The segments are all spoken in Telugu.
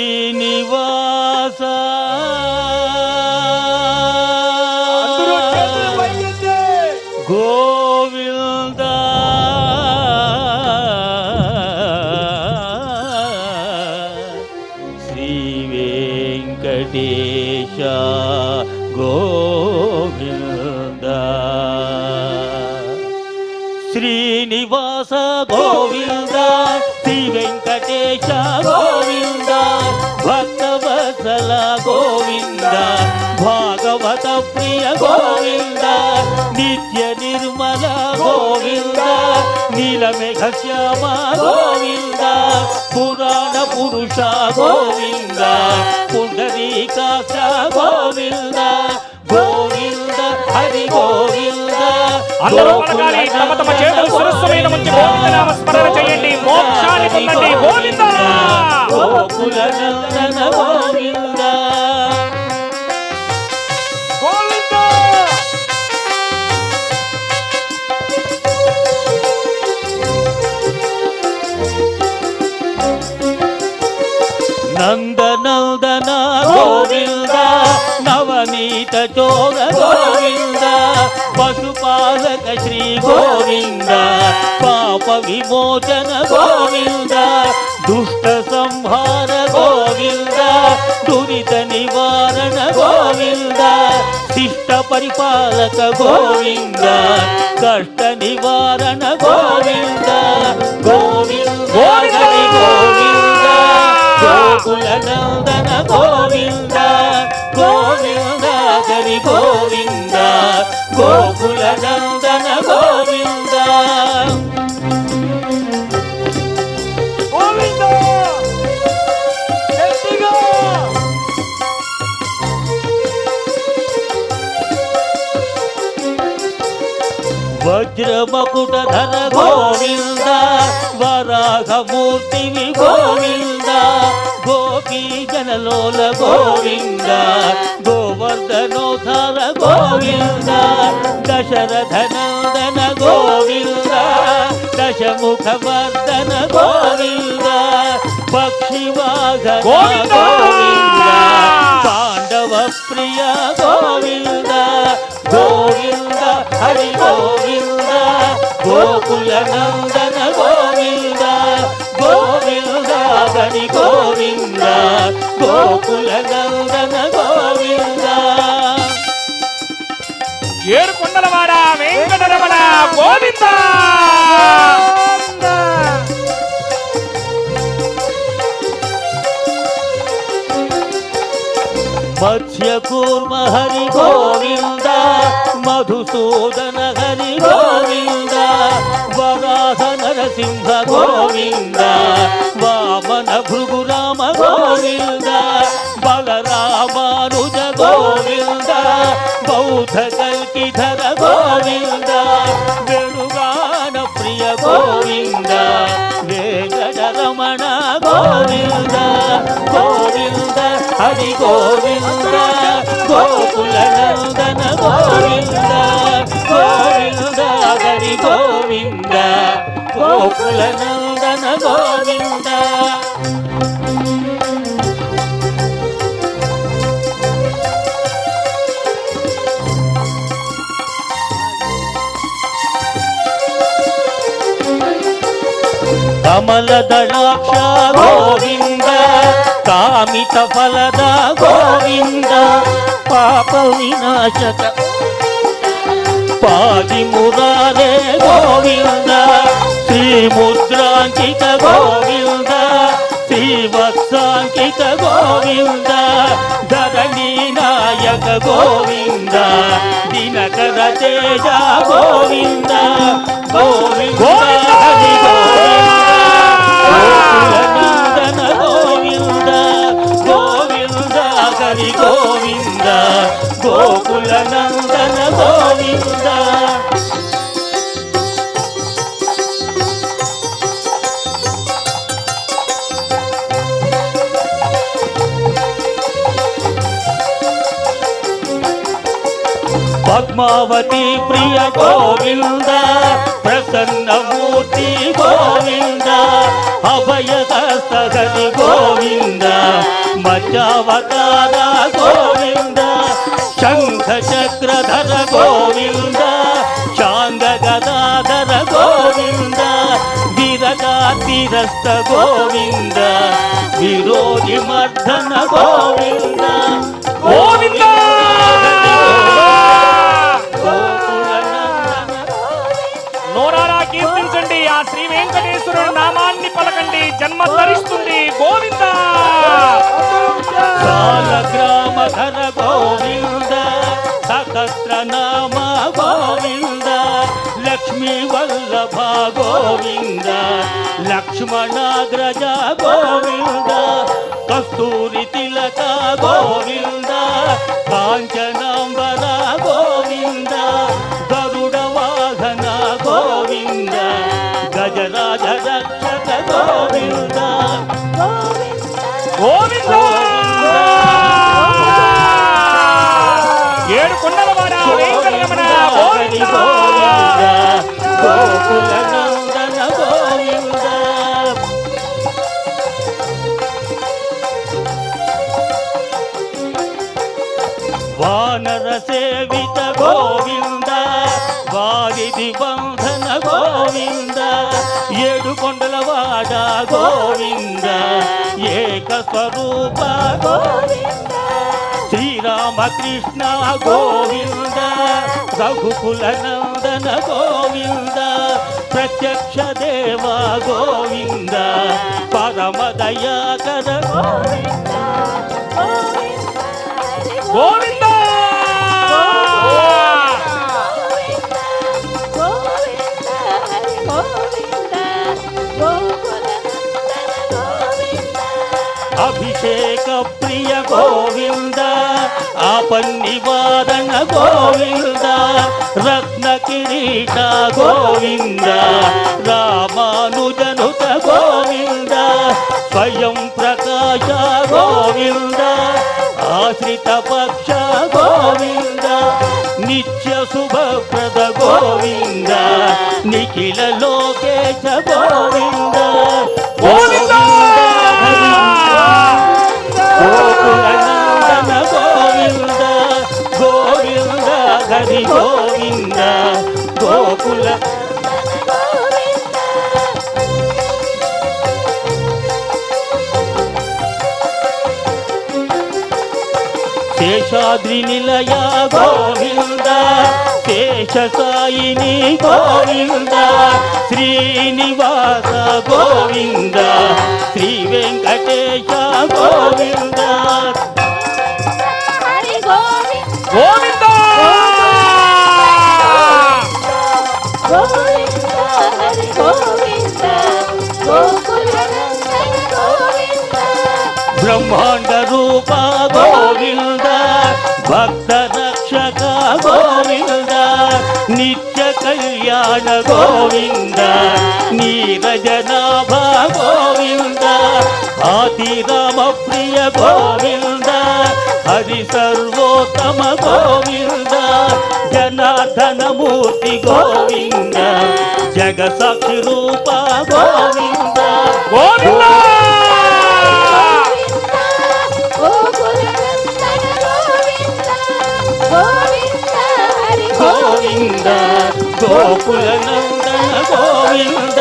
శ్రీనివాస గోవింద శ్రీ వెంకటేశ గోవింద శ్రీనివాస గోవింద శ్రీ వెంకటేశ గోవింద భక్తవత్సల గోవింద భాగవత ప్రియ గోవింద నిత్య నిర్మల గోవింద నీలమేఘ శ్యామ గోవింద పురాణ పురుష గోవింద పుండరీకాక్ష గోవింద గోవింద హరి గోవింద అందరూ పలకాలి తమ తమ చేతులు శిరస్సు మీద ఉంచి గోవిందనామ స్మరణ చేయండి మోక్షాన్ని పొందండి గోవింద గోకుల నందన గోవింద గోవింద నందనందన గోవింద నవనీత చోర గోవింద పశుపాలక శ్రీ గోవింద పాప విమోచన గోవింద దుష్ట సంహార గోవింద దురిత నివారణ గోవింద శిష్ట పరిపాలక గోవింద కష్ట నివారణ గోవింద గోవింద హరి గోవింద గోకుల నందన గోవింద గోవింద హరి గోవింద గోకుల నందన గోవింద గోవింద గట్టిగా వజ్రమకుట ధర గోవింద వరాహమూర్తివి గోవింద గోపీ జనలోల గోవింద గోవర్ధనోధర గోవింద దశరథ నందన గోవింద దశముఖ వర్ధన గోవింద పక్షివాహన గోవింద పాండవ ప్రియ గోవింద గోవింద హరి గోవింద గోకుల నందన గోవింద గోవింద హరి గోవింద గోకుల నందన గోవింద ఏడుకొండలవాడ వెంకటరమణ గోవింద మత్స్యకూర్మ హరి గోవింద మధుసూదన హరి గోవింద వరాహ నరసింహ గోవింద వామన భృగురామ గోవింద బలరామానుజ గోవింద బౌద్ధ కల్కిధర గోవింద వేణుగాన ప్రియ గోవింద వెంకటరమణ గోవింద గోవింద హరి గోవింద గోకుల నందన గోవింద గోవింద హరి గోవింద గోకుల నందన గోవింద కమల దళాక్ష గోవింద కామిత ఫలద గోవింద పాప వినాశక పాది మురారే గోవింద శ్రీ ముద్రాంకిత గోవింద శ్రీవత్సాంకిత గోవింద ధరణీ నాయక గోవింద దినకర తేజ గోవింద గోవింద హరి గోవింద గోకుల నందన గోవింద గోవింద హరి గోవింద గోకుల నందన గోవింద పద్మావతి ప్రియ గోవింద ప్రసన్నమూర్తి గోవింద అభయ హరి గోవింద పంచావతార గోవింద శంఖ చక్రధర గోవింద శాంగ గదాధర గోవింద విరగాతిరస్త గోవింద విరోధి మర్దన గోవింద గోవింద నోరారా కీర్తించండి ఆ శ్రీ వెంకటేశ్వరుడు నామాన్ని పలకండి జన్మ ధరిస్తుంది గోవింద గ్రామధర గోవింద సహస్ర నామ గోవింద లక్ష్మీ వల్లభ గోవింద లక్ష్మణాగ్రజ గోవింద కస్తూరి తిలక గోవింద కాంచనాంబర గోవింద గరుడ వాహన గోవింద గజరాజ రక్షక గోవింద గోవింద ఏడు కొండలవాడ వెంకటరమణ గోవింద గోకుల నందన గోవింద వానర సేవిత గోవింద వారిది బంధన గోవింద ఏడు కొండలవాడ గోవింద ఏక స్వరూప గోవింద శ్రీరామకృష్ణ గోవింద రఘుకుల నందన గోవింద ప్రత్యక్ష దేవ గోవింద పరమ దయాకర గోవింద గోవింద అభిషేక ప్రియ గోవింద ఆపన్నివారణ గోవింద రత్న కిరీట గోవింద రామానుజనుత గోవింద స్వయం ప్రకాశ గోవింద ఆశ్రిత పక్ష గోవింద నిత్య శుభప్రద గోవింద నిఖిల లోకేశ గోవింద గోవింద గోకులనందన గోవింద గోవింద హరి గోవింద గోకుల శేషాద్రి నిలయ గోవింద శేష సాయిని గోవింద శ్రీనివాస గోవింద శ్రీ వెంకటేశ గోవింద గోవింద బ్రహ్మాండ రూప గోవింద భక్త రక్షక గోవింద నిత్య కళ్యాణ గోవింద నీరజనాభ గోవింద ఆతిరామ ప్రియ గోవింద హరి సర్వోత్తమ గోవింద జనార్దన మూర్తి గోవింద జగ సాక్షి రూప గోవింద గోవింద గోవింద గోకుల నందన గోవింద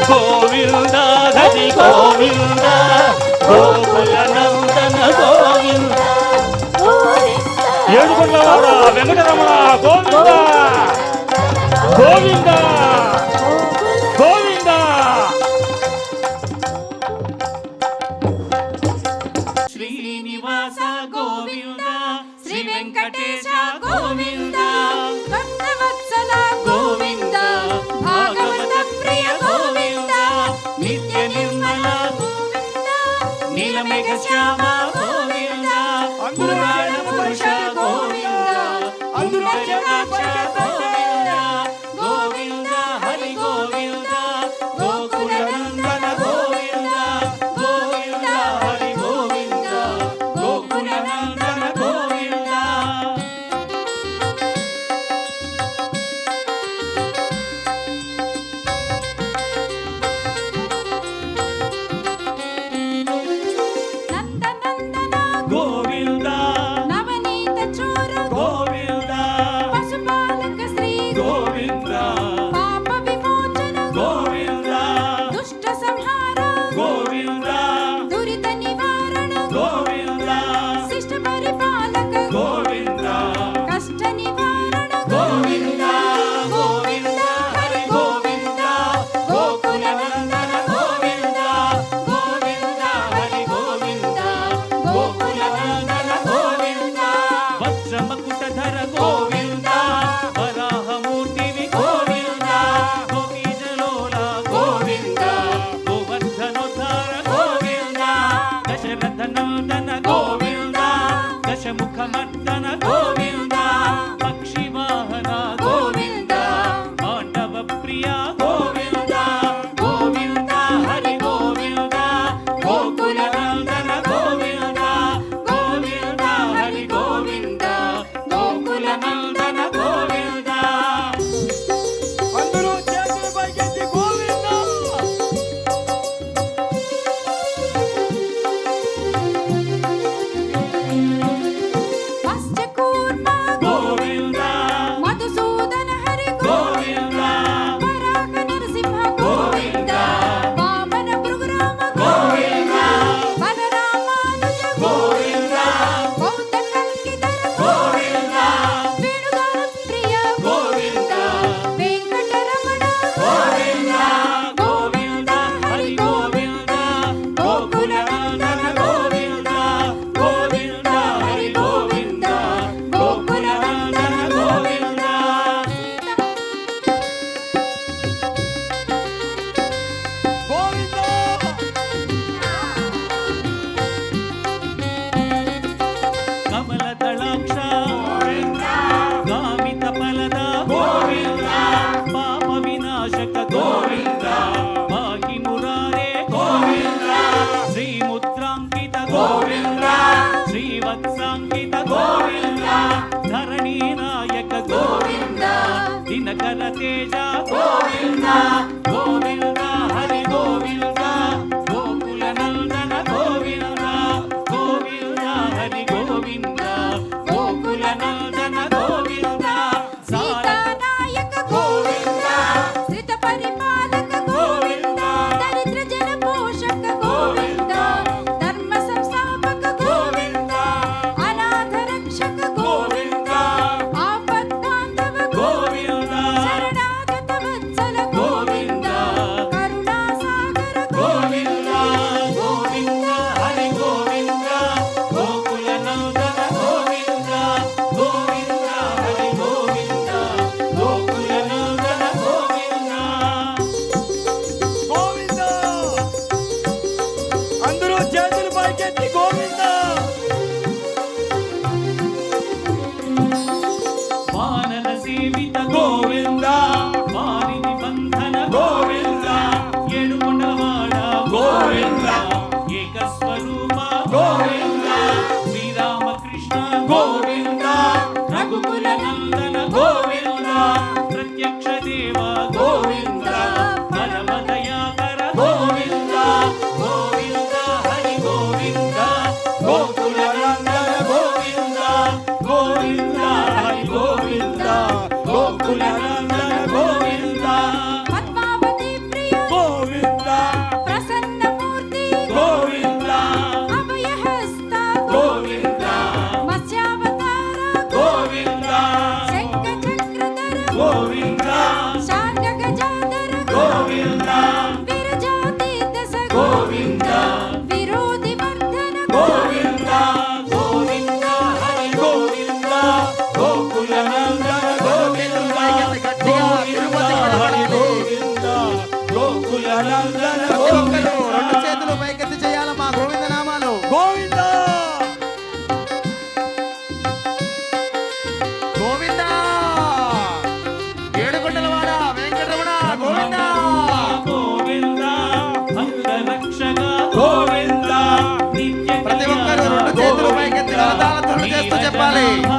గోవింద హరి గోవింద గోకుల నందన గోవింద ఏడుకొండలవాడ వెంకటరమణ గోవింద గోవింద గోవింద శ్రీనివాస గోవింద శ్రీ వెంకటేశ గోవింద భక్తవత్సల గోవింద భాగవత ప్రియ గోవింద నిత్య నిర్మల గోవింద నీలమేఘ శ్యామ గోవింద పురాణ పురుష గోవింద అంబుజాక్ష గోవింద గోవింద హరి గోవింద గోకుల నందన గోవింద గోవింద హరి గోవింద గోకుల నందన గోవింద నందనందన సురమర్దన గోవింద పక్షి వాహన గోవింద పాండవ ప్రియ గోవింద గోవింద హరి గోవింద గోకుల నందన గోవింద గోవింద హరి గోవింద గోకుల నందన గోవింద అందరూ చేతులు పైకెత్తి గోవింద మత్స్యకూర్మ గోవింద మధుసూదన హరి గోవింద వరాహ నరసింహ గోవింద వామన భృగురామ గోవింద బలరామానుజ గోవింద బౌద్ధ కల్కిధర గోవింద వేణుగాన ప్రియ గోవింద వెంకటరమణ గోవింద గోవింద హరి గోవింద గోకుల నందన గోవింద గోవింద హరి గోవింద గోకుల నందన గోవింద గోవింద కమల దళాక్ష గోవింద గామిత ఫలద గోవింద పాప వినాశక గోవింద పాహి మురారే గోవింద శ్రీముద్రాంకిత గోవింద శ్రీవత్సాంకిత గోవింద ధరణీ నాయక గోవింద దినకర తేజ గోవింద గోవింద హరి గోవింద గోకుల నందన గోవింద గోవింద హరి గోవింద గోకుల నందన గోవింద సీతానాయక గోవింద శ్రిత పరిపాలక గోవింద దరిద్ర జన పోషక గోవింద ధర్మ సంస్థాపక గోవింద అనాథ రక్షక గోవింద ఆపద్బాంధవ గోవింద శరణాగత వత్సల గోవింద కరుణాసాగర గోవింద గోవింద హరి గోవింద గోకుల నందన గోవింద గోవింద హరి గోవింద గోకుల నందన గోవింద గోవింద అందరూ చేతులు పైకెత్తి గోవింద వానర సేవిత గోవింద వారిని బంధన గోవింద ఎడుగుండవాడ గోవింద ఏకస్వరూప గోవింద శ్రీరామకృష్ణ గోవింద రఘుకుల నందన గోవింద ప్రత్యక్ష దేవ గోవింద పరమదయాకర గోవింద గోవింద హరి గోవింద గోకుల నందన గోవింద గోవింద హరి గోవింద గోకుల నందన గోవింద పద్మావతి ప్రియ గోవింద ప్రసన్నమూర్తి గోవింద అభయహస్త గోవింద మత్స్యావతార గోవింద శంఖచక్రధర గోవింద శార్గ గజాధర గోవింద విరజాతి దశ గోవింద విరోధి వర్ధన గోవింద గోవింద హరి గోవింద గోకుల నందన గోవింద గోవింద హరి గోవింద గోకుల నందన ఒక్కరు గోవింద రెండు చేతులు పైకెత్తి చేయాలమ్మా గోవింద నామాలు. గోవింద గోవింద ఏడుకొండలవాడ వెంకటరమణ గోవింద. గోవింద అంగరక్షక గోవింద నిత్య ప్రతి ఒక్కరు రెండు చేతులు పైకెత్తి కరతాళ ధ్వనులు చేస్తూ చెప్పాలి. గోవింద